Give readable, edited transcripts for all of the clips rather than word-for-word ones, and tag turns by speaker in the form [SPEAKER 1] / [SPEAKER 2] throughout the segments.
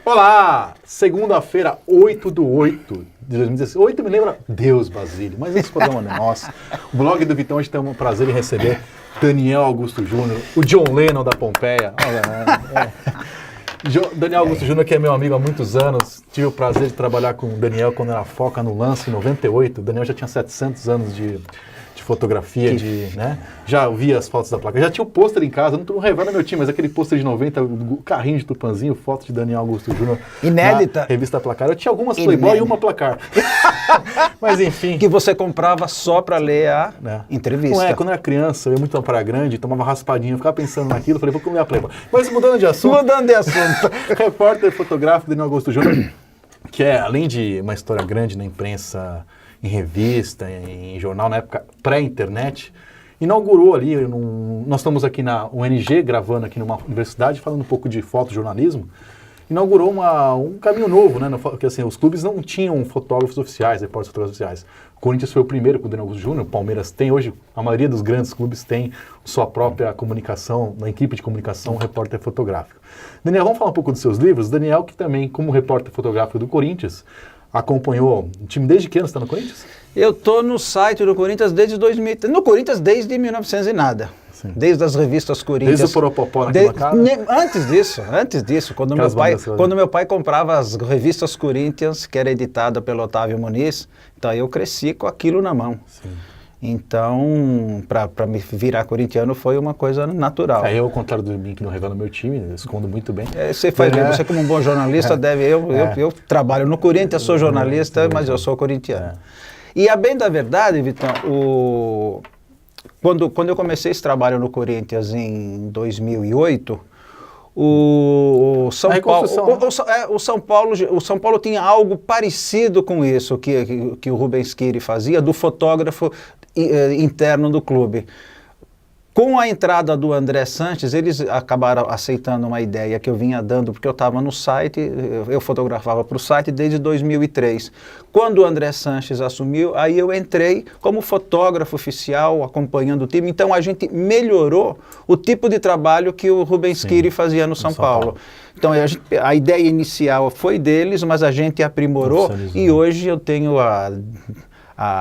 [SPEAKER 1] Olá! Segunda-feira, 8/8 de 2016. 8 me lembra Deus, Basílio, mas esse programa não é nosso. O blog do Vitão, hoje tem um prazer em receber Daniel Augusto Júnior, o John Lennon da Pompeia. Daniel Augusto Júnior, que é meu amigo há muitos anos. Tive o prazer de trabalhar com o Daniel quando era Foca no Lance, em 98. O Daniel já tinha 700 anos de fotografia, né? Já vi as fotos da placa. Já tinha o pôster em casa, não revela meu time, mas aquele pôster de 90, o carrinho de Tupanzinho, foto de Daniel Augusto Júnior.
[SPEAKER 2] Inédita.
[SPEAKER 1] Na revista Placar. Eu tinha algumas Playboy e uma Placar. Mas enfim.
[SPEAKER 2] Que você comprava só para ler a entrevista.
[SPEAKER 1] Não é, quando eu era criança, eu ia muito na Praia Grande, tomava raspadinha, eu ficava pensando naquilo, falei, vou comer a Playboy. Mas mudando de assunto. Repórter fotográfico Daniel Augusto Júnior, que é, além de uma história grande na imprensa, em revista, em jornal, na época pré-internet, inaugurou ali, nós estamos aqui na UNG, gravando aqui numa universidade, falando um pouco de fotojornalismo, inaugurou um caminho novo, né? Porque assim, os clubes não tinham fotógrafos oficiais, repórteres fotógrafos oficiais. O Corinthians foi o primeiro com o Daniel Augusto Júnior, o Palmeiras tem, hoje a maioria dos grandes clubes tem sua própria comunicação, uma equipe de comunicação, um repórter fotográfico. Daniel, vamos falar um pouco dos seus livros? Daniel, que também, como repórter fotográfico do Corinthians, acompanhou o time desde que ano você está no Corinthians?
[SPEAKER 2] Eu estou no site do Corinthians desde 2000, no Corinthians desde 1900 e nada. Sim. Desde as revistas Corinthians.
[SPEAKER 1] Desde o Poropopó naquela cara?
[SPEAKER 2] Antes disso, quando meu pai comprava as revistas Corinthians, que era editada pelo Otávio Muniz, então eu cresci com aquilo na mão. Sim. Então, para me virar corintiano foi uma coisa natural.
[SPEAKER 1] Eu, ao contrário do mim, que não revela meu time, eu escondo muito bem.
[SPEAKER 2] Você como um bom jornalista eu trabalho no Corinthians, sou jornalista, mas eu sou corintiano. E a bem da verdade, Vitão, quando eu comecei esse trabalho no Corinthians em 2008, o São Paulo tinha algo parecido com isso que o Rubens Schieri fazia, do fotógrafo interno do clube. Com a entrada do André Sanches, eles acabaram aceitando uma ideia que eu vinha dando, porque eu estava no site, eu fotografava para o site desde 2003. Quando o André Sanches assumiu, aí eu entrei como fotógrafo oficial, acompanhando o time. Então a gente melhorou o tipo de trabalho que o Rubens Schieri fazia no São Paulo. Então a ideia inicial foi deles, mas a gente aprimorou e hoje eu tenho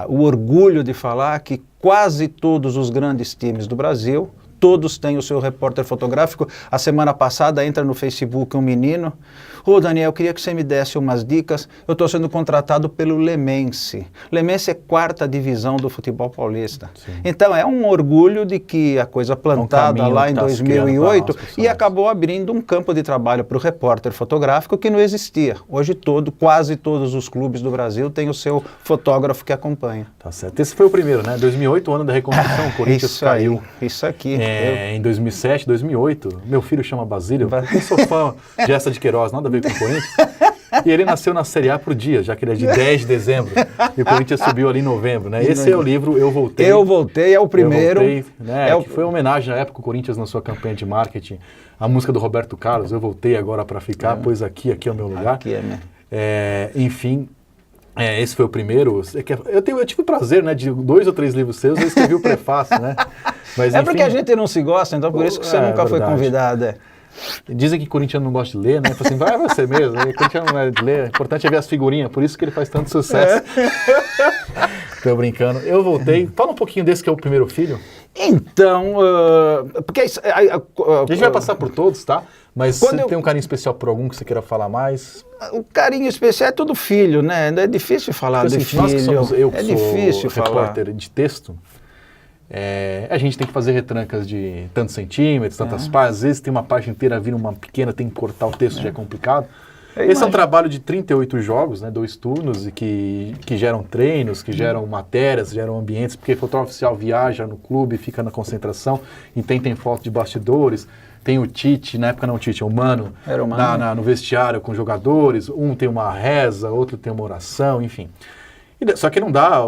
[SPEAKER 2] o orgulho de falar que quase todos os grandes times do Brasil, todos têm o seu repórter fotográfico. A semana passada entra no Facebook um menino, Daniel, eu queria que você me desse umas dicas, eu estou sendo contratado pelo Lemense. Lemense é 4ª divisão do futebol paulista. Sim. Então é um orgulho de que a coisa plantada lá em 2008 e acabou abrindo um campo de trabalho para o repórter fotográfico que não existia. Hoje quase todos os clubes do Brasil têm o seu fotógrafo que acompanha.
[SPEAKER 1] Tá certo. Esse foi o primeiro, né? 2008, o ano da reconstrução, o Corinthians caiu.
[SPEAKER 2] Isso aqui.
[SPEAKER 1] Em 2007, 2008, meu filho chama Basílio, eu sou fã de Essa de Queiroz, nada a ver com o Corinthians. E ele nasceu na Série A por dia, já que ele é de 10 de dezembro. E o Corinthians subiu ali em novembro, né? Esse é o livro Eu Voltei.
[SPEAKER 2] Eu Voltei, é o primeiro.
[SPEAKER 1] Eu Voltei, né? Que foi uma homenagem à época o Corinthians na sua campanha de marketing. A música do Roberto Carlos, Eu Voltei Agora Pra Ficar, pois aqui é o meu lugar.
[SPEAKER 2] Aqui é, né?
[SPEAKER 1] Enfim, esse foi o primeiro. Eu tive o prazer, né, de 2 ou 3 livros seus, eu esquevi o prefácio, né? Mas, enfim,
[SPEAKER 2] porque a gente não se gosta, então por isso que você nunca foi convidado.
[SPEAKER 1] Dizem que corintiano não gosta de ler, né? Assim, vai você mesmo. Corintiano não é de ler. O importante é ver as figurinhas, por isso que ele faz tanto sucesso. Tô brincando. Eu voltei. Fala um pouquinho desse que é o primeiro filho.
[SPEAKER 2] Então, porque
[SPEAKER 1] a gente vai passar por todos, tá? Mas você tem um carinho especial por algum que você queira falar mais?
[SPEAKER 2] O carinho especial é todo filho, né? É difícil falar de filho.
[SPEAKER 1] Nós que somos, eu que sou
[SPEAKER 2] difícil
[SPEAKER 1] repórter de texto, a gente tem que fazer retrancas de tantos centímetros, tantas páginas. Às vezes tem uma página inteira vindo uma pequena, tem que cortar o texto, já é complicado. Esse é um trabalho de 38 jogos, né, 2 turnos, e que geram treinos, que geram matérias, geram ambientes, porque o fotógrafo oficial viaja no clube, fica na concentração, e tem foto de bastidores. Tem o Tite, na época não o Tite, o Mano, no vestiário com jogadores, um tem uma reza, outro tem uma oração, enfim. Só que não dá,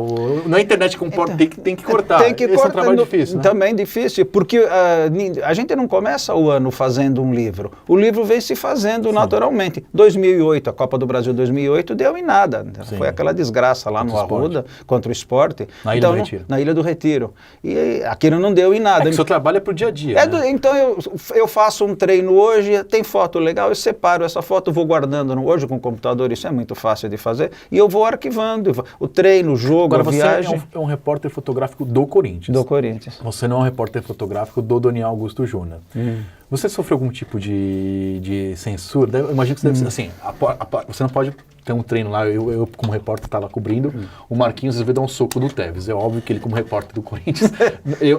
[SPEAKER 1] na internet comporta, tem que cortar.
[SPEAKER 2] Tem que
[SPEAKER 1] Esse
[SPEAKER 2] cortar,
[SPEAKER 1] é um trabalho difícil, né?
[SPEAKER 2] Também difícil, porque a gente não começa o ano fazendo um livro. O livro vem se fazendo naturalmente. 2008, a Copa do Brasil 2008 deu em nada. Sim. Foi aquela desgraça lá no Arruda, contra o Sport.
[SPEAKER 1] Na Ilha do Retiro.
[SPEAKER 2] Na Ilha do Retiro. E aquilo não deu em nada.
[SPEAKER 1] O seu trabalho é pro dia a dia, né?
[SPEAKER 2] Então eu faço um treino hoje, tem foto legal, eu separo essa foto, vou guardando hoje com o computador, isso é muito fácil de fazer, e eu vou arquivando. O treino, o jogo,
[SPEAKER 1] agora,
[SPEAKER 2] a viagem.
[SPEAKER 1] Você é um repórter fotográfico do Corinthians.
[SPEAKER 2] Do Corinthians.
[SPEAKER 1] Você não é um repórter fotográfico do Daniel Augusto Júnior. Você sofreu algum tipo de censura? Eu imagino que você deve ser assim, você não pode ter um treino lá, eu como repórter estava cobrindo, o Marquinhos às vezes dá um soco do Tevez. É óbvio que ele como repórter do Corinthians,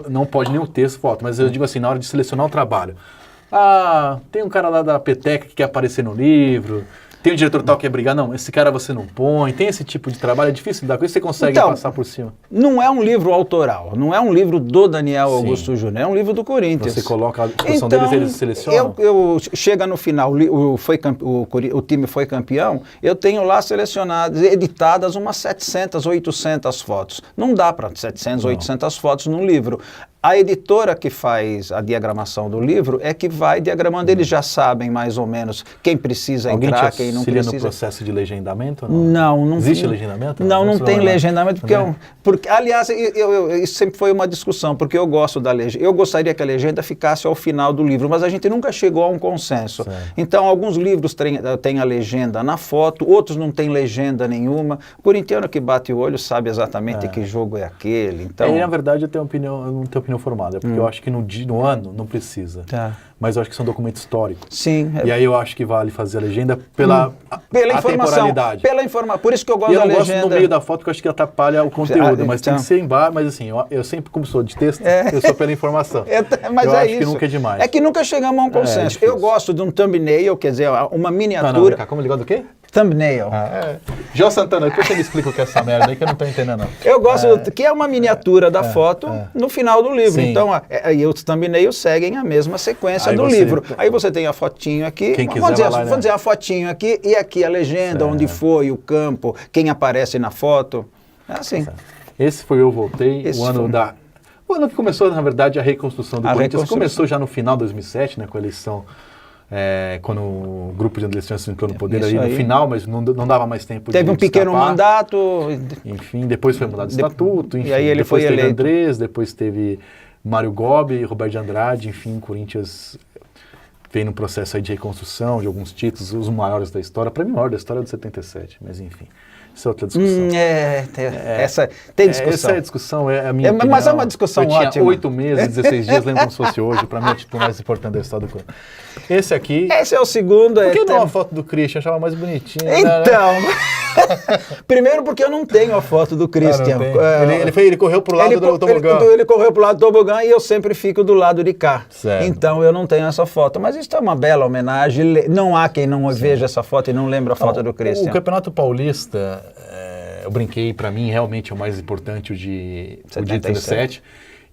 [SPEAKER 1] não pode nem o texto, foto, mas eu digo assim, na hora de selecionar o trabalho, tem um cara lá da Peteca que quer aparecer no livro, tem um diretor tal que quer brigar, não, esse cara você não põe, tem esse tipo de trabalho, é difícil lidar com isso, você consegue passar por cima.
[SPEAKER 2] Não é um livro autoral, não é um livro do Daniel Augusto Júnior, é um livro do Corinthians.
[SPEAKER 1] Você coloca a discussão deles, eles selecionam?
[SPEAKER 2] Chega no final, o time foi campeão, eu tenho lá selecionadas, editadas umas 700, 800 fotos. Não dá para 700, 800 fotos num livro. A editora que faz a diagramação do livro é que vai diagramando, eles já sabem mais ou menos quem precisa entrar, quem não precisa.
[SPEAKER 1] No processo de legendamento?
[SPEAKER 2] Não.
[SPEAKER 1] Existe legendamento?
[SPEAKER 2] Não tem legendamento, porque aliás, isso sempre foi uma discussão, porque eu gosto da legenda. Eu gostaria que a legenda ficasse ao final do livro, mas a gente nunca chegou a um consenso. Certo. Então, alguns livros têm a legenda na foto, outros não têm legenda nenhuma. O corintiano que bate o olho sabe exatamente que jogo é aquele. Então,
[SPEAKER 1] na verdade, eu não tenho opinião formada, porque eu acho que no ano não precisa. Mas eu acho que são documentos históricos.
[SPEAKER 2] Sim.
[SPEAKER 1] E aí eu acho que vale fazer a legenda pela temporalidade.
[SPEAKER 2] Por isso que eu gosto da legenda.
[SPEAKER 1] Eu não gosto no meio da foto, porque eu acho que atrapalha o conteúdo, mas tem que ser embaixo, mas assim, eu sempre, como sou de texto, eu sou pela informação.
[SPEAKER 2] Mas
[SPEAKER 1] eu acho
[SPEAKER 2] isso.
[SPEAKER 1] Que nunca é demais.
[SPEAKER 2] É que nunca chegamos a um consenso. Eu gosto de um thumbnail, quer dizer, uma miniatura.
[SPEAKER 1] Como ele gosta do quê?
[SPEAKER 2] Thumbnail.
[SPEAKER 1] João Santana, depois você me explica o que é essa merda aí que eu não estou entendendo, não.
[SPEAKER 2] Eu gosto que é uma miniatura da foto no final do livro. Sim. Então, aí os thumbnails seguem a mesma sequência do livro. Aí você tem a fotinho aqui,
[SPEAKER 1] quem quiser
[SPEAKER 2] vamos dizer a fotinho aqui, e aqui a legenda, onde foi, o campo, quem aparece na foto. É assim.
[SPEAKER 1] Esse foi Eu Voltei, o ano que começou, na verdade, a reconstrução do Corinthians. Começou já no final de 2007, né, com a eleição. Quando o grupo de eleições entrou no poder aí no final, mas não dava mais tempo
[SPEAKER 2] Teve um pequeno mandato.
[SPEAKER 1] Enfim, depois foi mudado o estatuto. Enfim,
[SPEAKER 2] e aí ele
[SPEAKER 1] depois
[SPEAKER 2] foi
[SPEAKER 1] teve
[SPEAKER 2] eleito.
[SPEAKER 1] Andrés, depois teve Mário Gobi, Roberto de Andrade, enfim, o Corinthians veio num processo aí de reconstrução de alguns títulos, os maiores da história. Para mim, o maior da história é do 77, mas enfim. Isso é outra discussão.
[SPEAKER 2] Tem discussão.
[SPEAKER 1] Essa discussão é a minha opinião.
[SPEAKER 2] Mas é uma discussão ótima.
[SPEAKER 1] Eu tinha 8 meses, 16 dias, lembro como se fosse hoje. Para mim, é o título mais importante da história do Corinthians. Esse aqui...
[SPEAKER 2] Esse é o segundo.
[SPEAKER 1] Por que não a foto do Christian? Eu achava mais bonitinha.
[SPEAKER 2] Então... Primeiro porque eu não tenho a foto do Christian.
[SPEAKER 1] Ele correu pro lado do tobogã.
[SPEAKER 2] Ele correu pro lado do tobogã e eu sempre fico do lado de cá.
[SPEAKER 1] Certo.
[SPEAKER 2] Então eu não tenho essa foto. Mas isso é uma bela homenagem. Não há quem não veja essa foto e não lembre a foto do Christian.
[SPEAKER 1] O Campeonato Paulista... eu brinquei, para mim, realmente é o mais importante o de 17.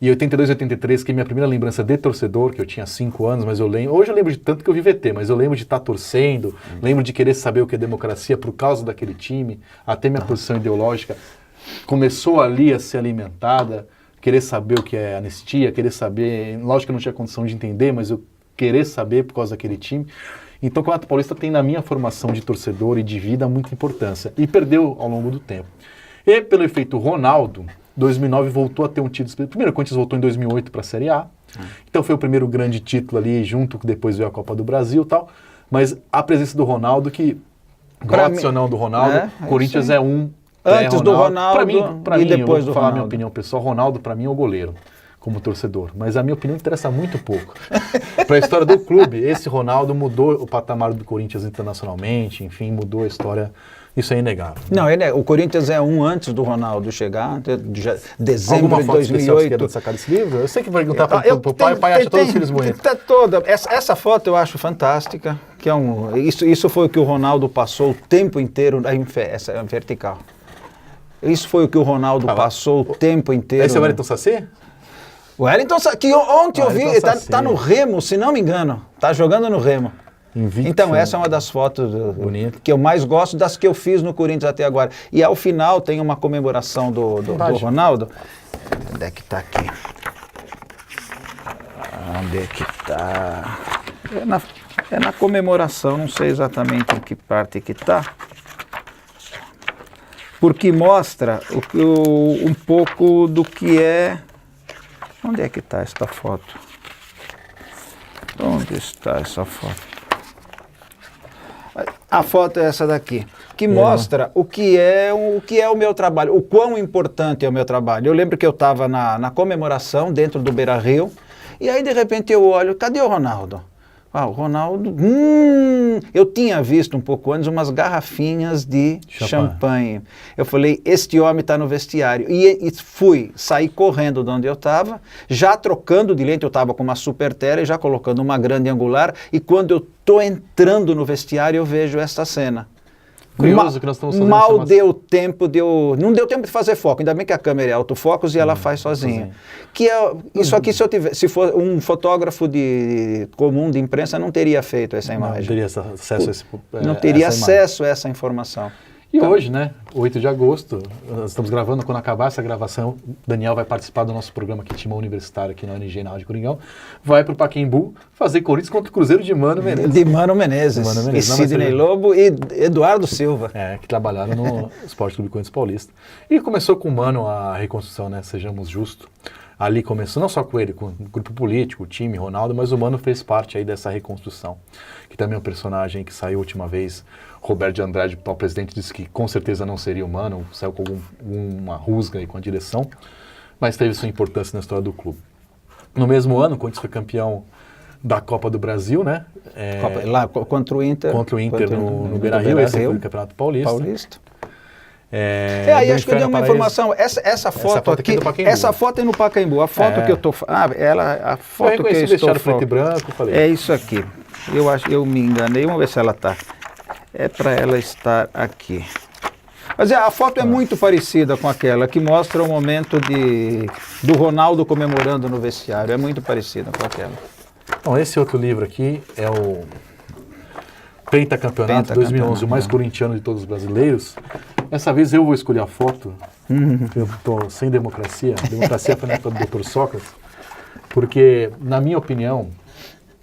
[SPEAKER 1] E 82 e 83, que é minha primeira lembrança de torcedor, que eu tinha 5 anos, mas eu lembro... Hoje eu lembro de tanto que eu vi VT, mas eu lembro de estar torcendo, lembro de querer saber o que é democracia por causa daquele time, até minha posição ideológica começou ali a ser alimentada, querer saber o que é anistia, querer saber... Lógico que eu não tinha condição de entender, mas eu querer saber por causa daquele time... Então o Campeonato Paulista tem na minha formação de torcedor e de vida muita importância. E perdeu ao longo do tempo. E pelo efeito Ronaldo, 2009 voltou a ter um título. Primeiro o Corinthians voltou em 2008 para a Série A. Então foi o primeiro grande título ali, junto com depois veio a Copa do Brasil e tal. Mas a presença do Ronaldo, que gosta ou não do Ronaldo, Corinthians é
[SPEAKER 2] antes do Ronaldo
[SPEAKER 1] pra mim,
[SPEAKER 2] depois do Ronaldo.
[SPEAKER 1] Vou falar minha opinião pessoal, Ronaldo para mim é o goleiro. Como torcedor, mas a minha opinião interessa muito pouco. Para a história do clube, esse Ronaldo mudou o patamar do Corinthians internacionalmente, enfim, mudou a história, isso é inegável.
[SPEAKER 2] Não, o Corinthians é antes do Ronaldo chegar, dezembro de 2008.
[SPEAKER 1] Alguma sacar desse livro? Eu sei que vai perguntar para o pai, o pai acha todos os filhos bonitos.
[SPEAKER 2] Essa foto eu acho fantástica, que isso foi o que o Ronaldo passou o tempo inteiro, essa é vertical. Isso foi o que o Ronaldo passou o tempo inteiro.
[SPEAKER 1] Esse é o Wellington Saci?
[SPEAKER 2] O Wellington, que ontem eu vi, está no Remo, se não me engano. Está jogando no Remo.
[SPEAKER 1] Invicto.
[SPEAKER 2] Então, essa é uma das fotos que eu mais gosto, das que eu fiz no Corinthians até agora. E ao final tem uma comemoração do Ronaldo. Onde é que está aqui? Onde é que está? É na comemoração, não sei exatamente em que parte que está. Porque mostra um pouco do que é... Onde é que está esta foto? Onde está essa foto? A foto é essa daqui, que mostra o que é o meu trabalho, o quão importante é o meu trabalho. Eu lembro que eu estava na comemoração dentro do Beira-Rio, e aí de repente eu olho, cadê o Ronaldo? Ah, o Ronaldo... eu tinha visto um pouco antes umas garrafinhas de champanhe. Eu falei, este homem está no vestiário. E saí correndo de onde eu estava, já trocando de lente, eu estava com uma Super Tele, já colocando uma grande angular, e quando eu estou entrando no vestiário, eu vejo essa cena.
[SPEAKER 1] Curioso que nós estamos fazendo
[SPEAKER 2] Mal deu tempo não deu tempo de fazer foco, ainda bem que a câmera é autofocus e ela faz sozinha. Que é, isso aqui, se for um fotógrafo comum de imprensa, não teria feito essa imagem.
[SPEAKER 1] Não teria acesso a esse
[SPEAKER 2] Não teria acesso a essa informação.
[SPEAKER 1] E hoje, né, 8 de agosto, nós estamos gravando, quando acabar essa gravação, Daniel vai participar do nosso programa aqui, Timão Universitário, aqui na UNG, na Rádio Coringão, vai para o Pacaembu fazer Corinthians contra o Cruzeiro de Mano Menezes.
[SPEAKER 2] De Mano Menezes. E Sidney Lobo e Eduardo Silva.
[SPEAKER 1] Que trabalharam no Esporte Clube Corinthians Paulista. E começou com o Mano a reconstrução, né, sejamos justos. Ali começou, não só com ele, com o grupo político, o time, Ronaldo, mas o Mano fez parte aí dessa reconstrução. Que também é um personagem que saiu a última vez, Roberto de Andrade, o presidente, disse que com certeza não seria o Mano, saiu com alguma rusga aí com a direção, mas teve sua importância na história do clube. No mesmo ano, o Corinthians foi campeão da Copa do Brasil, né?
[SPEAKER 2] Lá contra o Inter.
[SPEAKER 1] Contra o Inter no Beira-Rio, esse foi o Campeonato Paulista.
[SPEAKER 2] Aí acho que eu dei uma informação. Essa foto aqui, essa foto é no Pacaembu. A foto que eu estou, a foto que eu estou
[SPEAKER 1] preto e branco, falei.
[SPEAKER 2] É isso aqui. Eu me enganei. Vamos ver se ela está. É para ela estar aqui. Mas a foto é muito parecida com aquela que mostra o momento do Ronaldo comemorando no vestiário. É muito parecida com aquela.
[SPEAKER 1] Bom, esse outro livro aqui é o Pentacampeonato 2011, o mais corintiano de todos os brasileiros. Dessa vez eu vou escolher a foto, eu estou sem democracia, a democracia foi na época do Dr. Sócrates, porque, na minha opinião,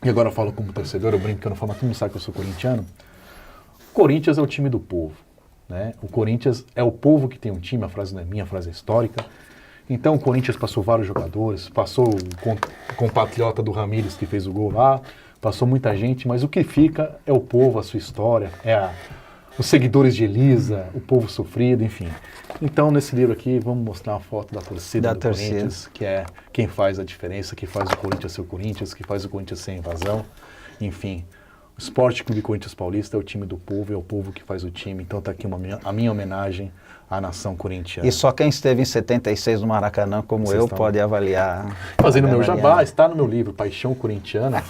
[SPEAKER 1] e agora eu falo como torcedor, eu brinco que eu não falo, mas todo mundo sabe que eu sou corintiano, o Corinthians é o time do povo, né? O Corinthians é o povo que tem um time, a frase não é minha, a frase é histórica. Então o Corinthians passou vários jogadores, passou o compatriota do Ramírez que fez o gol lá, passou muita gente, mas o que fica é o povo, a sua história, os seguidores de Elisa, o povo sofrido, enfim. Então, nesse livro aqui, vamos mostrar uma foto da torcida do Corinthians, que é quem faz a diferença, que faz o Corinthians ser o Corinthians, que faz o Corinthians ser invasão, enfim. O Esporte Clube Corinthians Paulista é o time do povo, é o povo que faz o time. Então está aqui a minha homenagem à nação corintiana.
[SPEAKER 2] E só quem esteve em 76 no Maracanã, como vocês pode avaliar.
[SPEAKER 1] Fazendo o meu jabá, está no meu livro, Paixão Corintiana.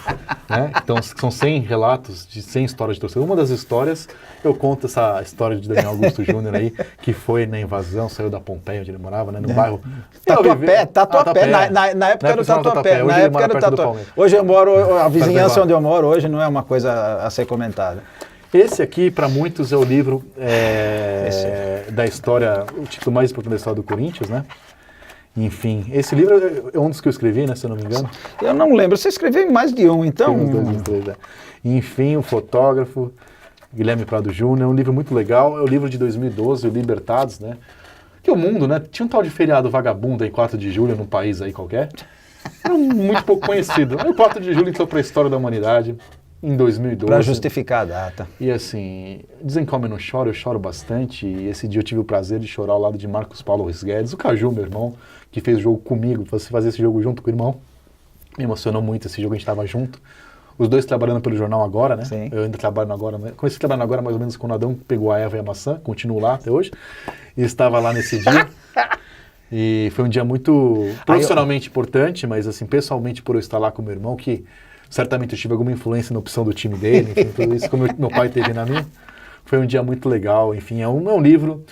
[SPEAKER 1] Né? Então são 100 relatos de 100 histórias de torcida. Uma das histórias, eu conto essa história de Daniel Augusto Júnior aí, que foi na invasão, saiu da Pompeia, onde ele morava, né, no bairro...
[SPEAKER 2] Tatuapé. Na época era o Tatuapé. Na época era o Tatuapé. Hoje eu moro, a vizinhança onde eu moro hoje não é uma coisa a ser comentada.
[SPEAKER 1] Esse aqui, para muitos, é o livro da história, o título mais importante da história do Corinthians, né? Enfim, esse livro é um dos que eu escrevi, né, se eu não me engano.
[SPEAKER 2] Eu não lembro, você escreveu em mais de um, então...
[SPEAKER 1] Enfim, o fotógrafo, Guilherme Prado Júnior, é um livro muito legal, é o livro de 2012, o Libertados, né? Que o mundo, né, tinha um tal de feriado vagabundo aí, 4 de julho, num país aí qualquer, era muito pouco conhecido. O 4 de julho entrou para a história da humanidade, em 2012.
[SPEAKER 2] Para justificar a data.
[SPEAKER 1] E assim, dizem que homem não chora, eu choro bastante. E esse dia eu tive o prazer de chorar ao lado de Marcos Paulo Ruiz Guedes, o Caju, meu irmão, que fez o jogo comigo, você fazer esse jogo junto com o irmão. Me emocionou muito esse jogo, a gente estava junto. Os dois trabalhando pelo jornal agora, né?
[SPEAKER 2] Sim.
[SPEAKER 1] Eu ainda trabalho agora, comecei trabalhando agora mais ou menos quando Adão pegou a Eva e a maçã, continuo lá até hoje. E estava lá nesse dia. E foi um dia muito profissionalmente importante, mas assim, pessoalmente por eu estar lá com o meu irmão, que certamente eu tive alguma influência na opção do time dele, enfim, tudo isso, como meu pai teve na minha. Foi um dia muito legal, enfim, é um livro...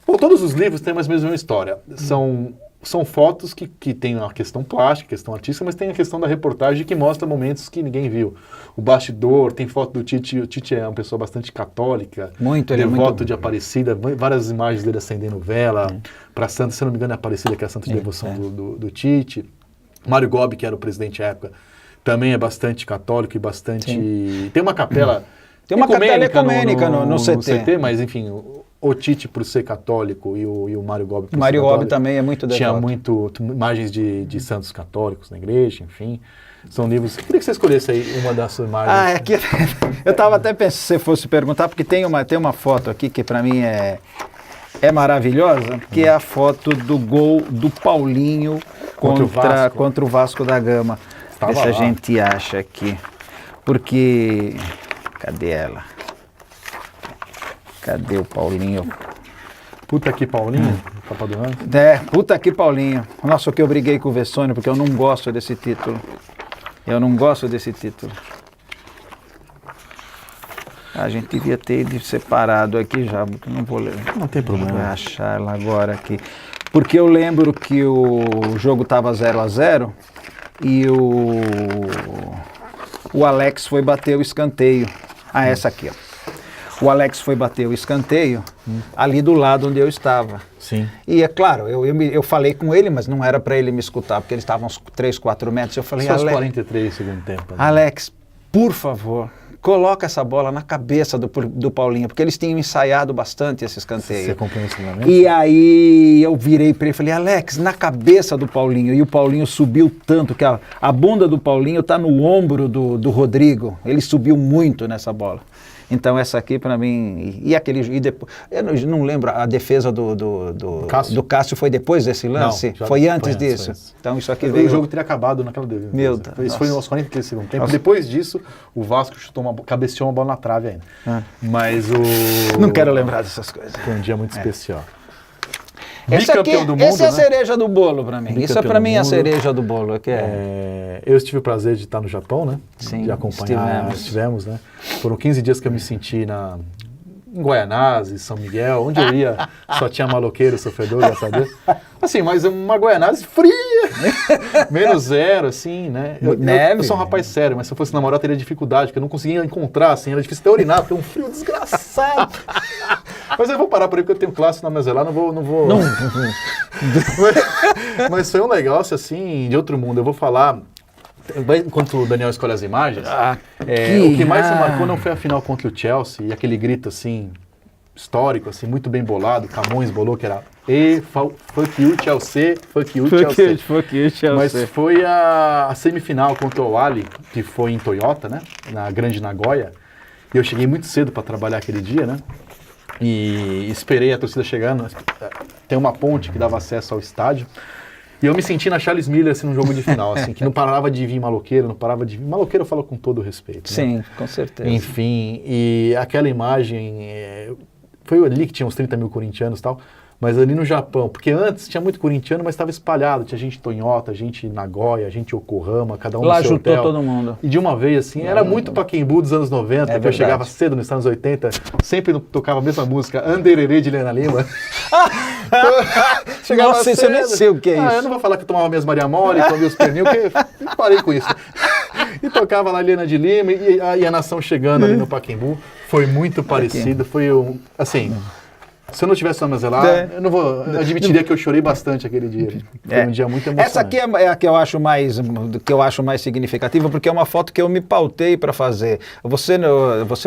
[SPEAKER 1] Bom, todos os livros têm mais ou menos uma história. São são fotos que tem a questão plástica, a questão artística, mas tem a questão da reportagem que mostra momentos que ninguém viu. O bastidor, tem foto do Tite, o Tite é uma pessoa bastante católica,
[SPEAKER 2] ele
[SPEAKER 1] devoto de Aparecida, várias imagens dele acendendo vela para Santa, se não me engano é Aparecida, que é a santa de devoção do Tite. Mário Gobi, que era o presidente à época, também é bastante católico e bastante... Sim. Tem uma capela...
[SPEAKER 2] Tem uma capela ecumênica no CT.
[SPEAKER 1] Mas enfim... O Tite, por ser católico, e o Mário Gobi, por ser
[SPEAKER 2] Mário Gobi
[SPEAKER 1] católico,
[SPEAKER 2] também é muito devoto.
[SPEAKER 1] Tinha imagens de santos católicos na igreja, enfim. São livros... Eu queria que você escolhesse aí uma das suas imagens.
[SPEAKER 2] Eu estava até pensando, se você fosse perguntar, porque tem uma foto aqui que para mim é maravilhosa, que é a foto do gol do Paulinho contra o Vasco da Gama. Vê se a gente acha aqui. Porque... Cadê ela? Cadê o Paulinho?
[SPEAKER 1] Puta que Paulinho, Copa do Ano.
[SPEAKER 2] Puta que Paulinho. Nossa, o que eu briguei com o Vessone, porque eu não gosto desse título. A gente devia ter separado aqui já, porque não vou ler.
[SPEAKER 1] Não tem problema.
[SPEAKER 2] Vou achar ela agora aqui. Porque eu lembro que o jogo estava 0-0 e o Alex foi bater o escanteio. Essa aqui, ó. O Alex foi bater o escanteio ali do lado onde eu estava.
[SPEAKER 1] Sim.
[SPEAKER 2] E é claro, eu falei com ele, mas não era para ele me escutar, porque eles estavam uns 3, 4 metros. Eu falei,
[SPEAKER 1] Alex... 43 segundo tempo. Né?
[SPEAKER 2] Alex, por favor, coloca essa bola na cabeça do Paulinho, porque eles tinham ensaiado bastante esse escanteio.
[SPEAKER 1] Você acompanhou esse momento?
[SPEAKER 2] E aí eu virei para ele e falei, Alex, na cabeça do Paulinho. E o Paulinho subiu tanto, que a bunda do Paulinho está no ombro do Rodrigo. Ele subiu muito nessa bola. Então essa aqui para mim, e depois, eu não lembro, a defesa do Cássio foi depois desse lance?
[SPEAKER 1] Não,
[SPEAKER 2] foi antes disso? Então isso aqui
[SPEAKER 1] veio... O jogo teria acabado naquela defesa.
[SPEAKER 2] Meu Deus.
[SPEAKER 1] Isso foi nos 43 segundos tempo. Depois disso, o Vasco cabeceou uma bola na trave ainda. Mas
[SPEAKER 2] Não quero lembrar dessas coisas.
[SPEAKER 1] Foi um dia muito especial.
[SPEAKER 2] Bicampeão do mundo, essa é a cereja do bolo para mim. Isso para mim é a cereja do bolo.
[SPEAKER 1] Eu tive o prazer de estar no Japão, né?
[SPEAKER 2] Sim,
[SPEAKER 1] de acompanhar. Estivemos, né? Foram 15 dias que eu me senti em Guaianazes, São Miguel, onde eu ia, só tinha maloqueiro, sofredor, graças a Deus. Assim, mas uma Guaianazes fria, -0, assim, né? Eu sou um rapaz sério, mas se eu fosse namorar, eu teria dificuldade, porque eu não conseguia encontrar, assim, era difícil até urinar, porque é um frio desgraçado. Mas eu vou parar por aí, porque eu tenho classe na mesa lá, não vou. Mas foi um negócio, assim, de outro mundo. Eu vou falar... Enquanto o Daniel escolhe as imagens, o que mais me marcou não foi a final contra o Chelsea e aquele grito assim, histórico, assim, muito bem bolado, Camões bolou, que era fuck you Chelsea, fuck you Chelsea. Mas foi a semifinal contra o Ali, que foi em Toyota, né, na Grande Nagoya, e eu cheguei muito cedo para trabalhar aquele dia, né, e esperei a torcida chegando, tem uma ponte que dava acesso ao estádio. E eu me senti na Charles Miller, assim, num jogo de final, assim, que não parava de vir maloqueiro, Maloqueiro eu falo com todo o respeito.
[SPEAKER 2] Sim,
[SPEAKER 1] né?
[SPEAKER 2] com certeza.
[SPEAKER 1] Enfim, e aquela imagem, foi ali que tinha uns 30 mil corintianos e tal, mas ali no Japão, porque antes tinha muito corintiano, mas estava espalhado, tinha gente em Toyota, gente em Nagoya, gente em Yokohama, cada um no seu hotel.
[SPEAKER 2] Lá juntou todo mundo.
[SPEAKER 1] E de uma vez, assim, era muito Pacaembu dos anos 90, que eu chegava cedo nos anos 80, sempre tocava a mesma música, Andererê de Helena Lima.
[SPEAKER 2] Nossa, isso eu nem sei o que é isso.
[SPEAKER 1] Eu não vou falar que eu tomava minhas Maria Mole, comia os pernil, porque parei com isso. E tocava lá Helena de Lima e a nação chegando ali no Pacaembu. Foi muito parecido, foi assim... Se eu não tivesse na mesa lá, eu não vou... Eu admitiria que eu chorei bastante aquque dia. Foi um dia muito emocionante.
[SPEAKER 2] Essa aqui é a que eu acho mais significativa, porque é uma foto que eu me pautei para fazer. Você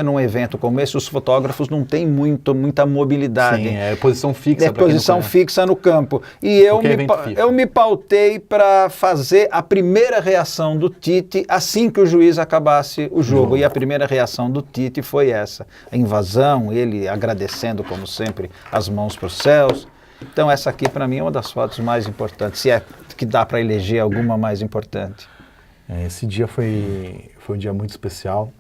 [SPEAKER 2] num evento como esse, os fotógrafos não têm muita mobilidade.
[SPEAKER 1] Sim, é posição fixa.
[SPEAKER 2] É posição fixa no campo. E eu me pautei para fazer a primeira reação do Tite assim que o juiz acabasse o jogo. E a primeira reação do Tite foi essa. A invasão, ele agradecendo, como sempre, as mãos para os céus. Então essa aqui para mim é uma das fotos mais importantes, se é que dá para eleger alguma mais importante.
[SPEAKER 1] Esse dia foi um dia muito especial.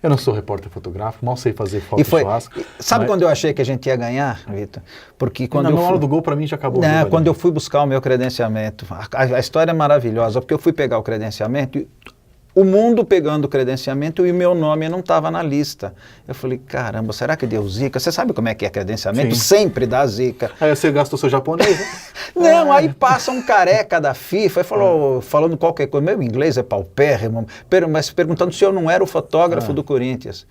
[SPEAKER 1] Eu não sou repórter fotográfico, mal sei fazer foto de churrasco.
[SPEAKER 2] Sabe quando eu achei que a gente ia ganhar, Vitor? Porque quando
[SPEAKER 1] na hora do gol para mim já acabou.
[SPEAKER 2] Quando eu fui buscar o meu credenciamento, a história é maravilhosa, porque eu fui pegar o credenciamento e o mundo pegando o credenciamento e o meu nome não estava na lista. Eu falei, caramba, será que deu zica? Você sabe como é que é credenciamento?
[SPEAKER 1] Sim.
[SPEAKER 2] Sempre dá zica.
[SPEAKER 1] Aí você gastou seu japonês, né?
[SPEAKER 2] Não, aí passa um careca da FIFA e falou, falando qualquer coisa, meu inglês é paupérrimo, mas perguntando se eu não era o fotógrafo do Corinthians.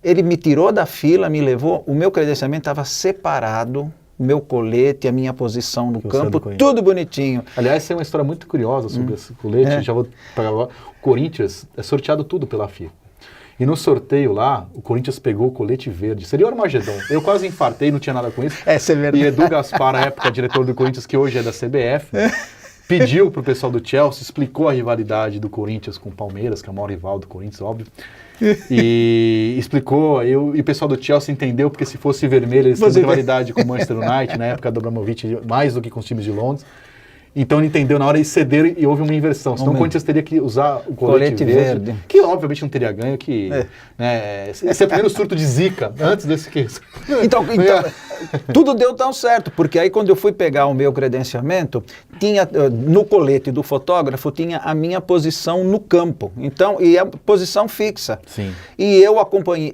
[SPEAKER 2] Ele me tirou da fila, me levou, o meu credenciamento estava separado, o meu colete, a minha posição no campo, tudo bonitinho.
[SPEAKER 1] Aliás, essa é uma história muito curiosa sobre esse colete, já vou pegar agora. O Corinthians é sorteado tudo pela FIFA. E no sorteio lá, o Corinthians pegou o colete verde. Seria o Armagedon. Eu quase infartei, não tinha nada com isso.
[SPEAKER 2] Essa é verdade.
[SPEAKER 1] E Edu Gaspar, na época, diretor do Corinthians, que hoje é da CBF, pediu pro pessoal do Chelsea, explicou a rivalidade do Corinthians com o Palmeiras, que é o maior rival do Corinthians, óbvio. E explicou, e o pessoal do Chelsea entendeu, porque se fosse vermelho, eles tinham rivalidade com o Manchester United, na época do Abramovich, mais do que com os times de Londres. Então ele entendeu na hora de ceder e houve uma inversão. Senão o Corinthians teria que usar o colete verde, que obviamente não teria ganho, que esse é o primeiro surto de zica, antes desse que...
[SPEAKER 2] Então tudo deu tão certo, porque aí quando eu fui pegar o meu credenciamento, tinha no colete do fotógrafo, tinha a minha posição no campo, então, e a posição fixa.
[SPEAKER 1] Sim.
[SPEAKER 2] E eu acompanhei,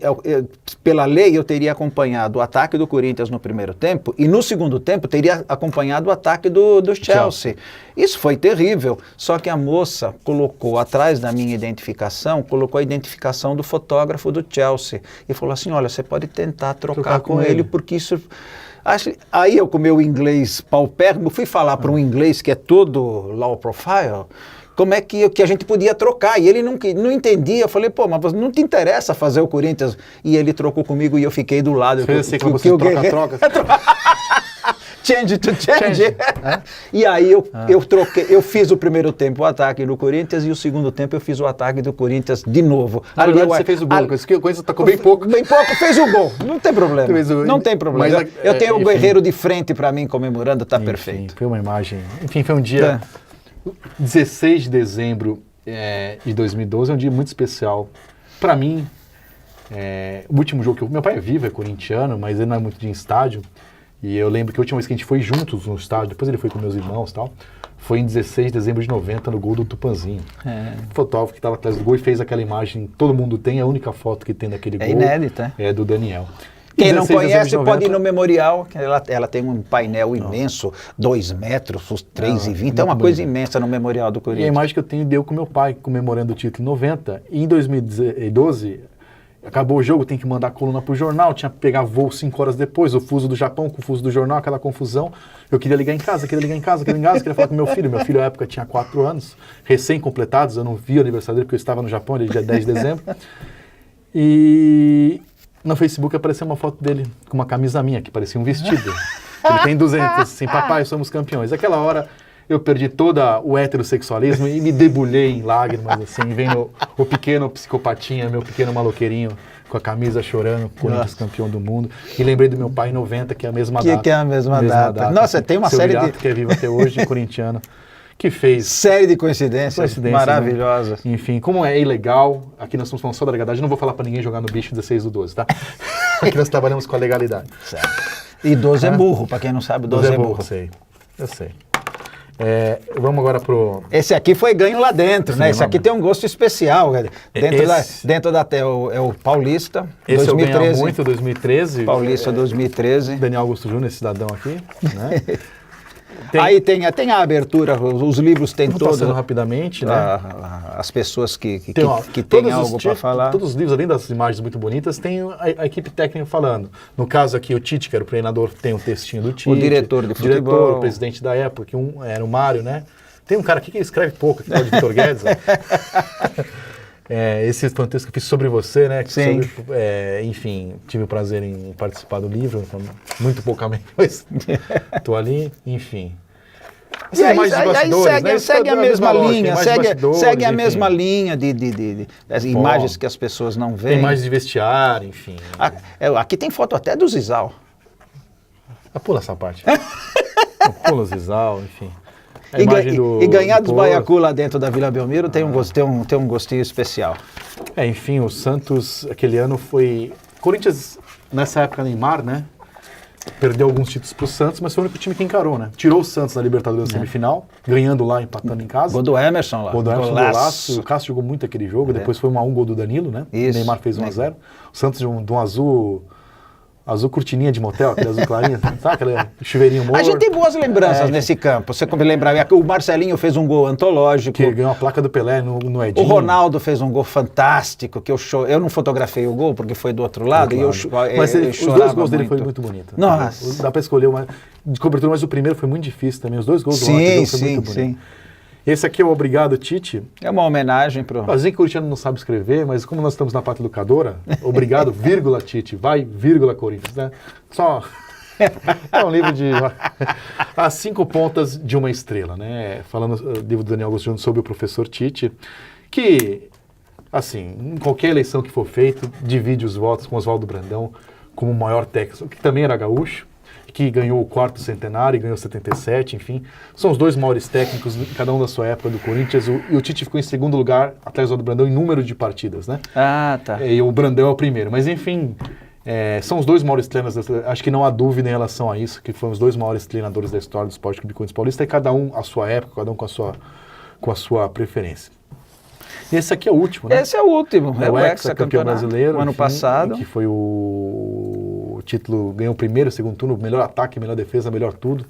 [SPEAKER 2] pela lei eu teria acompanhado o ataque do Corinthians no primeiro tempo, e no segundo tempo teria acompanhado o ataque do Chelsea. Isso foi terrível, só que a moça colocou atrás da minha identificação, colocou a identificação do fotógrafo do Chelsea e falou assim, olha, você pode tentar trocar com ele, porque isso... Aí eu, com o meu inglês paupérrimo, fui falar para um inglês que é todo low profile, como é que a gente podia trocar, e ele não entendia. Eu falei, pô, mas não te interessa fazer o Corinthians? E ele trocou comigo e eu fiquei do lado.
[SPEAKER 1] Fez assim como você troca.
[SPEAKER 2] Change to change. E aí eu troquei, eu fiz o primeiro tempo o ataque do Corinthians e o segundo tempo eu fiz o ataque do Corinthians de novo.
[SPEAKER 1] Na verdade, você fez o gol, o Corinthians tocou bem pouco.
[SPEAKER 2] Bem pouco, fez o gol, não tem problema. Não tem problema. Mas, eu tenho o Guerreiro de frente para mim comemorando, tá perfeito.
[SPEAKER 1] Foi uma imagem, enfim, foi um dia, 16 de dezembro de 2012, é um dia muito especial. Para mim, o último jogo meu pai é vivo, é corintiano, mas ele não é muito de estádio. E eu lembro que a última vez que a gente foi juntos no estádio, depois ele foi com meus irmãos e tal, foi em 16 de dezembro de 90, no gol do Tupanzinho. O fotógrafo que estava atrás do gol e fez aquela imagem, todo mundo tem, a única foto que tem daquele gol.
[SPEAKER 2] É inédita.
[SPEAKER 1] É do Daniel.
[SPEAKER 2] Quem não conhece pode ir no Memorial, que ela tem um painel imenso, 2 metros, 3,20, é uma coisa imensa no Memorial do Corinthians.
[SPEAKER 1] E a imagem que eu tenho deu com meu pai, comemorando o título em 90, e em 2012... Acabou o jogo, tem que mandar a coluna pro jornal, tinha que pegar voo 5 horas depois, o fuso do Japão com o fuso do jornal, aquela confusão. Eu queria ligar em casa, queria falar com meu filho. Meu filho, na época, tinha 4 anos, recém-completados, eu não vi o aniversário dele porque eu estava no Japão, ele dia 10 de dezembro. E no Facebook apareceu uma foto dele com uma camisa minha, que parecia um vestido. Ele tem 200, assim, papai, somos campeões. Aquela hora... Eu perdi todo o heterossexualismo e me debulhei em lágrimas, assim, vendo o pequeno psicopatinha, meu pequeno maloqueirinho, com a camisa chorando, Corinthians campeão do mundo. E lembrei do meu pai em 90, que é a mesma data.
[SPEAKER 2] Que é a mesma data. Nossa, tem uma série de...
[SPEAKER 1] que é vivo até hoje, corintiano, que fez...
[SPEAKER 2] Série de coincidências maravilhosas.
[SPEAKER 1] Né? Enfim, como é ilegal, aqui nós estamos falando só da legalidade, não vou falar pra ninguém jogar no bicho 16 do 12, tá? Aqui nós trabalhamos com a legalidade.
[SPEAKER 2] Certo. E 12 é burro, pra quem não sabe, 12 é burro.
[SPEAKER 1] Eu sei. Vamos agora pro...
[SPEAKER 2] Esse aqui foi ganho lá dentro, né? Esse aqui tem um gosto especial, velho. Dentro da tela é o Paulista,
[SPEAKER 1] esse
[SPEAKER 2] 2013.
[SPEAKER 1] Eu ganho muito, 2013.
[SPEAKER 2] Paulista, 2013.
[SPEAKER 1] Daniel Augusto Júnior, esse cidadão aqui, né?
[SPEAKER 2] Aí tem a abertura, os livros tem todos.
[SPEAKER 1] Passando rapidamente, né?
[SPEAKER 2] As pessoas que
[SPEAKER 1] têm
[SPEAKER 2] algo para falar.
[SPEAKER 1] Todos os livros, além das imagens muito bonitas, tem a equipe técnica falando. No caso aqui, o Tite, que era o treinador, tem um textinho do Tite.
[SPEAKER 2] O diretor de futebol.
[SPEAKER 1] O presidente da época, que era o Mário, né? Tem um cara aqui que escreve pouco, que é o Vitor Guedes. Esse foi um texto que eu fiz sobre você, né?
[SPEAKER 2] Sim.
[SPEAKER 1] Enfim, tive o prazer em participar do livro, então, muito poucamente, mas estou ali, enfim.
[SPEAKER 2] E aí segue a mesma linha, segue a mesma linha de imagens que as pessoas não veem.
[SPEAKER 1] Tem imagens de vestiário, enfim.
[SPEAKER 2] Aqui tem foto até do Zizal.
[SPEAKER 1] Pula essa parte. Pula o Zizal, enfim.
[SPEAKER 2] E ganhar dos Baiacu lá dentro da Vila Belmiro tem um gostinho especial.
[SPEAKER 1] Enfim, o Santos, aquele ano foi... Corinthians, nessa época, Neymar, né? Perdeu alguns títulos pro Santos, mas foi o único time que encarou, né? Tirou o Santos da Libertadores na semifinal, ganhando lá, empatando em casa.
[SPEAKER 2] Gol do Emerson lá.
[SPEAKER 1] Gol do Emerson, golaço. O Cássio jogou muito aquele jogo, depois foi 1-1 gol do Danilo, né?
[SPEAKER 2] Isso.
[SPEAKER 1] O Neymar fez 1-0. O Santos de um azul cortininha de motel, aquele azul clarinho, sabe? Aquele chuveirinho morto.
[SPEAKER 2] A gente tem boas lembranças nesse campo. Você lembrar, o Marcelinho fez um gol antológico.
[SPEAKER 1] Que ganhou a placa do Pelé no Edinho.
[SPEAKER 2] O Ronaldo fez um gol fantástico, que eu não fotografei o gol, porque foi do outro lado.
[SPEAKER 1] Mas os dois gols dele foram muito bonitos.
[SPEAKER 2] Nossa.
[SPEAKER 1] Dá para escolher uma de cobertura, mas o primeiro foi muito difícil também. Os dois gols do Ronaldo foi muito bonito. Sim. Esse aqui é o Obrigado, Tite.
[SPEAKER 2] É uma homenagem pro...
[SPEAKER 1] Dizem que o corintiano não sabe escrever, mas como nós estamos na Pátria Educadora, obrigado, vírgula, Tite, vai, vírgula, Corinthians, né? Só... É um livro de... As 5 pontas de uma estrela, né? Falando, livro do Daniel Augusto Júnior sobre o professor Tite, que, assim, em qualquer eleição que for feita, divide os votos com Oswaldo Brandão como o maior técnico, que também era gaúcho, que ganhou o 4º centenário e ganhou 77, enfim. São os 2 maiores técnicos, cada um da sua época, do Corinthians. E o Tite ficou em segundo lugar, atrás do Brandão, em número de partidas, né?
[SPEAKER 2] Ah, tá.
[SPEAKER 1] E o Brandão é o primeiro. Mas, enfim, são os 2 maiores treinadores, acho que não há dúvida em relação a isso, que foram os 2 maiores treinadores da história do Esporte Clube Corinthians Paulista, e cada um a sua época, cada um com a sua preferência. E esse aqui é o último, né?
[SPEAKER 2] Esse é o último.
[SPEAKER 1] É o hexacampeão brasileiro.
[SPEAKER 2] O ano passado.
[SPEAKER 1] Que foi o título, ganhou o primeiro, o segundo turno, melhor ataque, melhor defesa, melhor tudo.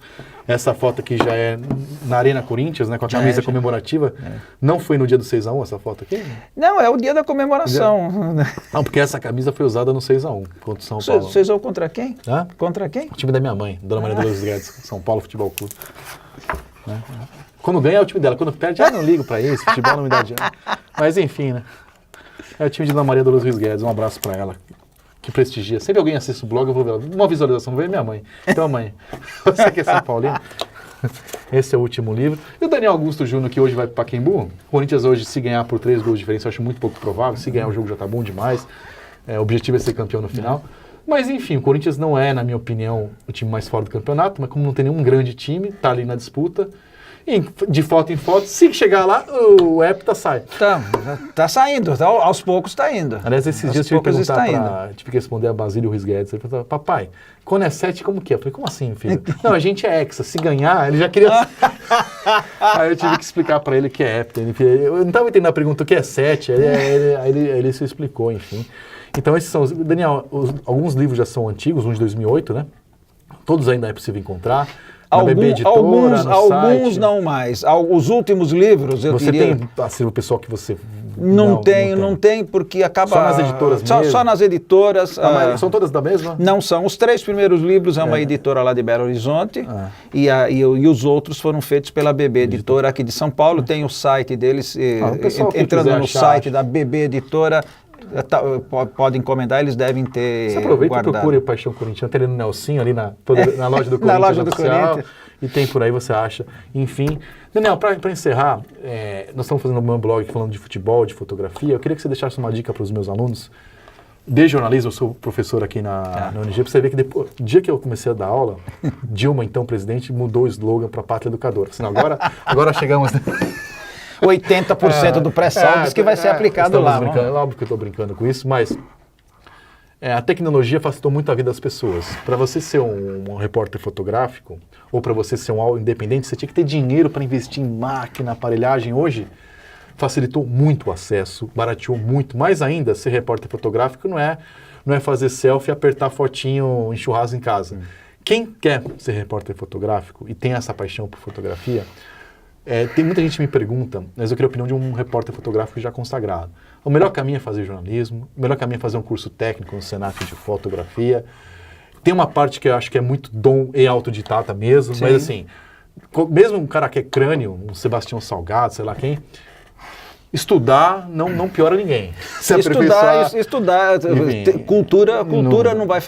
[SPEAKER 1] Essa foto aqui já é na Arena Corinthians, né, com a camisa comemorativa. Não foi no dia do 6-1 essa foto aqui?
[SPEAKER 2] Não, é o dia da comemoração.
[SPEAKER 1] Não, porque essa camisa foi usada no 6-1 contra o São Paulo.
[SPEAKER 2] 6-1 contra quem?
[SPEAKER 1] Hã?
[SPEAKER 2] Contra quem?
[SPEAKER 1] O time da minha mãe, Dona Maria Dolores Guedes, São Paulo Futebol Clube. Né? Quando ganha é o time dela, quando perde, não ligo pra isso, futebol não me dá dinheiro. Mas enfim, né? É o time de Dona Maria Dolores Ruiz Guedes, um abraço pra ela, que prestigia. Sempre alguém assiste o blog, eu vou ver uma visualização, vou ver minha mãe. Então, mãe, você que é São Paulino, esse é o último livro. E o Daniel Augusto Júnior, que hoje vai pro Pacaembu, o Corinthians hoje, se ganhar por 3 gols de diferença, eu acho muito pouco provável, se ganhar o jogo já tá bom demais, o objetivo é ser campeão no final. Mas enfim, o Corinthians não é, na minha opinião, o time mais forte do campeonato, mas como não tem nenhum grande time, tá ali na disputa. E de foto em foto, se chegar lá, o hepta sai.
[SPEAKER 2] Tá saindo, aos poucos tá indo.
[SPEAKER 1] Aliás, esses dias eu tive que responder a Basílio Ruiz Guedes. Ele falou, papai, quando é 7, como que é? Eu falei, como assim, filho? Não, a gente é hexa, se ganhar, ele já queria... Aí eu tive que explicar para ele que é hepta. Eu não estava entendendo a pergunta, o que é 7? Aí ele se explicou, enfim. Então esses são os... Daniel, alguns livros já são antigos, um de 2008, né? Todos ainda é possível encontrar.
[SPEAKER 2] Alguns não mais. Os últimos livros, eu diria...
[SPEAKER 1] Você tem acervo pessoal que você...
[SPEAKER 2] Não tem, porque acaba...
[SPEAKER 1] Só nas editoras mesmo?
[SPEAKER 2] Só nas editoras.
[SPEAKER 1] São todas da mesma?
[SPEAKER 2] Não são. Os 3 primeiros livros é uma editora lá de Belo Horizonte e os outros foram feitos pela BB Editora aqui de São Paulo. Tem o site deles, entrando no site da BB Editora... Pode encomendar, eles devem ter.
[SPEAKER 1] Você aproveita e procura o Paixão Corintiano, tem ali no Nelsinho, ali na loja do Corinthians.
[SPEAKER 2] Na loja do Corinthians.
[SPEAKER 1] E tem por aí, você acha. Enfim. Daniel, para encerrar, nós estamos fazendo o meu blog falando de futebol, de fotografia. Eu queria que você deixasse uma dica para os meus alunos de jornalismo. Eu sou professor aqui na UNG, para você ver que depois, no dia que eu comecei a dar aula, Dilma, então presidente, mudou o slogan para Pátria Educadora. Assim, agora chegamos.
[SPEAKER 2] 80% do pré-sal diz que vai ser aplicado lá.
[SPEAKER 1] É óbvio que eu estou brincando com isso, mas a tecnologia facilitou muito a vida das pessoas. Para você ser um repórter fotográfico, ou para você ser um independente, você tinha que ter dinheiro para investir em máquina, aparelhagem. Hoje, facilitou muito o acesso, barateou muito. Mais ainda, ser repórter fotográfico não é fazer selfie e apertar fotinho em churrasco em casa. Quem quer ser repórter fotográfico e tem essa paixão por fotografia... tem muita gente que me pergunta, mas eu queria a opinião de um repórter fotográfico já consagrado. O melhor caminho é fazer jornalismo, o melhor caminho é fazer um curso técnico no Senac de fotografia. Tem uma parte que eu acho que é muito dom e autodidata mesmo, mas assim, mesmo um cara que é crânio, um Sebastião Salgado, sei lá quem, estudar não piora ninguém.
[SPEAKER 2] Estudar, cultura não vai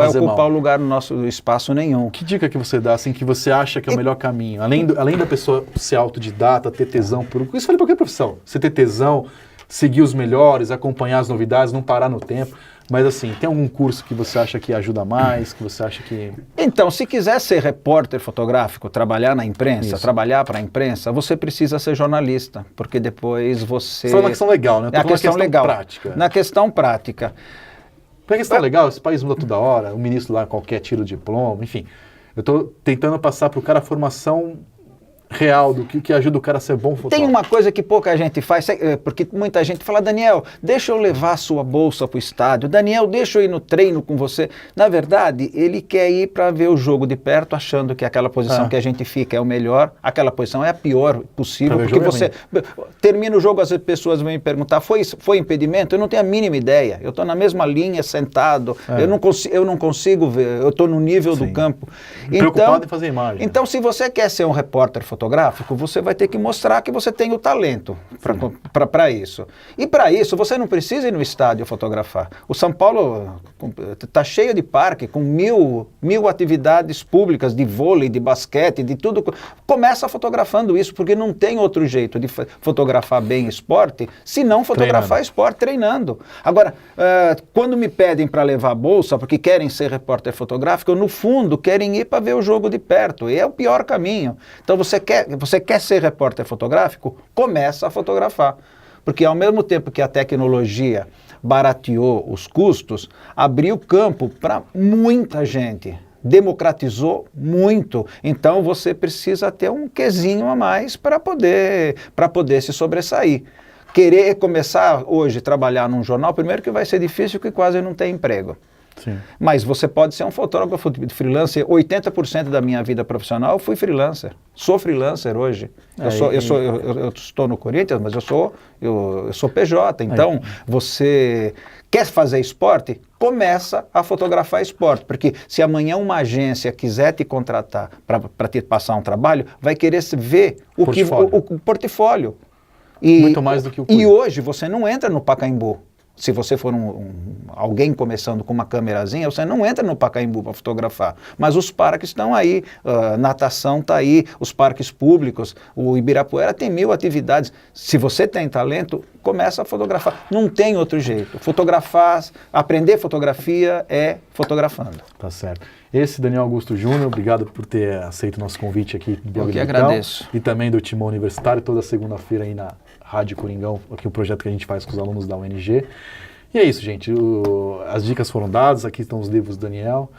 [SPEAKER 2] ocupar o lugar no nosso espaço nenhum.
[SPEAKER 1] Que dica que você dá, assim, que você acha que é o melhor caminho? Além da pessoa ser autodidata, ter tesão por... Isso vale para qualquer profissão. Você ter tesão, seguir os melhores, acompanhar as novidades, não parar no tempo. Mas assim, tem algum curso que você acha que ajuda mais, que você acha que...
[SPEAKER 2] Então, se quiser ser repórter fotográfico, trabalhar na imprensa, trabalhar para a imprensa, você precisa ser jornalista, porque depois você...
[SPEAKER 1] Só na questão legal, né?
[SPEAKER 2] É a questão legal.
[SPEAKER 1] Prática.
[SPEAKER 2] Na questão prática.
[SPEAKER 1] Porque a questão legal, esse país muda toda hora, o ministro lá qualquer tira o diploma, enfim. Eu estou tentando passar para o cara a formação real do que ajuda o cara a ser bom fotógrafo.
[SPEAKER 2] Tem uma coisa que pouca gente faz, porque muita gente fala, Daniel, deixa eu levar a sua bolsa para o estádio, Daniel, deixa eu ir no treino com você. Na verdade, ele quer ir para ver o jogo de perto, achando que aquela posição que a gente fica é o melhor, aquela posição é a pior possível, porque você termina o jogo, as pessoas vão me perguntar, foi impedimento? Eu não tenho a mínima ideia, eu estou na mesma linha, sentado, eu não consigo ver, eu estou no nível do campo.
[SPEAKER 1] Preocupado em fazer imagem.
[SPEAKER 2] Então, se você quer ser um repórter fotográfico, você vai ter que mostrar que você tem o talento para isso. E para isso, você não precisa ir no estádio fotografar. O São Paulo está cheio de parque, com mil atividades públicas de vôlei, de basquete, de tudo. Começa fotografando isso, porque não tem outro jeito de fotografar bem esporte, se não fotografar esporte treinando. Agora, quando me pedem para levar a bolsa, porque querem ser repórter fotográfico, no fundo, querem ir para ver o jogo de perto. E é o pior caminho. Então, você quer ser repórter fotográfico? Começa a fotografar. Porque ao mesmo tempo que a tecnologia barateou os custos, abriu campo para muita gente, democratizou muito. Então você precisa ter um quezinho a mais para poder se sobressair. Querer começar hoje a trabalhar num jornal, primeiro que vai ser difícil, que quase não tem emprego.
[SPEAKER 1] Sim.
[SPEAKER 2] Mas você pode ser um fotógrafo de freelancer. 80% da minha vida profissional eu fui freelancer. Sou freelancer hoje. Eu estou no Corinthians, mas eu sou PJ. Então, você quer fazer esporte? Começa a fotografar esporte. Porque se amanhã uma agência quiser te contratar para te passar um trabalho, vai querer ver o portfólio.
[SPEAKER 1] Muito mais do que o curso.
[SPEAKER 2] E hoje você não entra no Pacaembu. Se você for alguém começando com uma câmerazinha, você não entra no Pacaembu para fotografar. Mas os parques estão aí, natação está aí, os parques públicos, o Ibirapuera tem 1000 atividades. Se você tem talento, começa a fotografar. Não tem outro jeito. Aprender fotografia é fotografando.
[SPEAKER 1] Tá certo. Esse Daniel Augusto Júnior, obrigado por ter aceito o nosso convite aqui do Blog
[SPEAKER 2] Eu que agradeço.
[SPEAKER 1] E também do Timão Universitário, toda segunda-feira aí na Rádio Coringão, aqui o projeto que a gente faz com os alunos da UNG. E é isso, gente. As dicas foram dadas, aqui estão os livros do Daniel.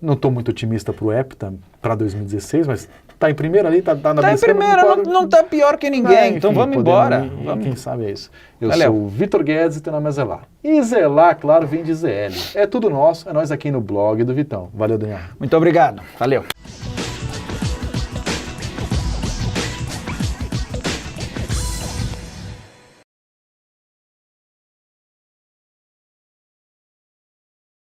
[SPEAKER 1] Não estou muito otimista para o EPTA para 2016, mas está em primeiro ali, está na
[SPEAKER 2] em primeiro, não está pior que ninguém, enfim, então vamos embora.
[SPEAKER 1] Quem sabe é isso. Eu sou o Vitor Guedes e teu nome é Zelar. E Zelar, claro, vem de ZL. É tudo nosso, é nós aqui no blog do Vitão. Valeu, Daniel.
[SPEAKER 2] Muito obrigado. Valeu.